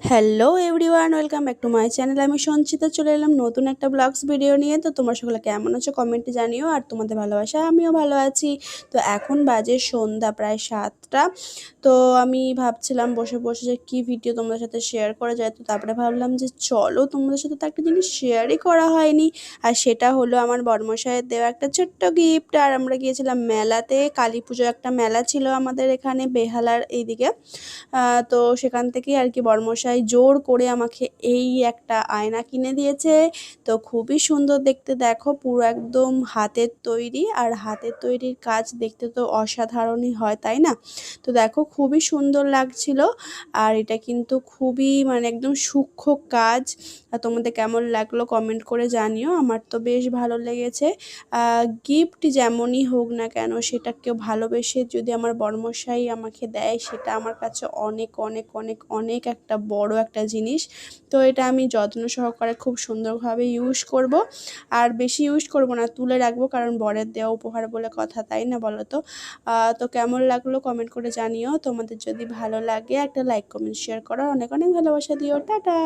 Hello everyone, welcome back to my channel. আমি সঞ্চিতা চলে এলাম নতুন একটা ব্লগস ভিডিও নিয়ে। তো তোমরা সকলে কেমন আছো কমেন্টে জানিও, আর তোমাদের ভালোবাসায় আমিও ভালো আছি। তো এখন বাজে সন্ধ্যা প্রায় 7টা। তো আমি ভাবছিলাম বসে বসে যে কী ভিডিও তোমাদের সাথে শেয়ার করা যায়। তো তারপরে ভাবলাম যে চলো তোমাদের সাথে তো একটা জিনিস শেয়ারই করা হয়নি, আর সেটা হলো আমার বড়মশাইয়ের দেওয়া একটা ছোট্ট গিফট। আর আমরা গিয়েছিলাম মেলাতে, কালী পুজো একটা মেলা ছিল আমাদের এখানে বেহালার এইদিকে। তো সেখান থেকেই আর কি বড়মশাই জোর করে আমাকে এই একটা আয়না কিনে দিয়েছে। তো খুবই সুন্দর দেখতে, দেখো পুরো একদম হাতের তৈরি, আর হাতের তৈরির কাজ দেখতে তো অসাধারণই হয়, তাই না? তো দেখো খুবই সুন্দর লাগছিল। আর এটা কিন্তু খুবই মানে একদম সূক্ষ্ম কাজ। আর তোমাদের কেমন লাগলো কমেন্ট করে জানিও। আমার তো বেশ ভালো লেগেছে। গিফট যেমনই হোক না কেন, সেটা কেউ ভালোবেসে যদি আমার বড়মশাই আমাকে দেয়, সেটা আমার কাছে অনেক অনেক অনেক অনেক একটা বড় একটা জিনিস। তো এটা আমি যত্ন সহকারে খুব সুন্দরভাবে ইউজ করব। আর বেশি ইউজ করব না, তুলে রাখবো, কারণ বরের দেওয়া উপহার বলে কথা, তাই না বলো তো? তো কেমন লাগলো কমেন্ট করে জানিও। তোমাদের যদি ভালো লাগে একটা লাইক কমেন্ট শেয়ার করো, অনেক অনেক ভালোবাসা দিও। টাটা।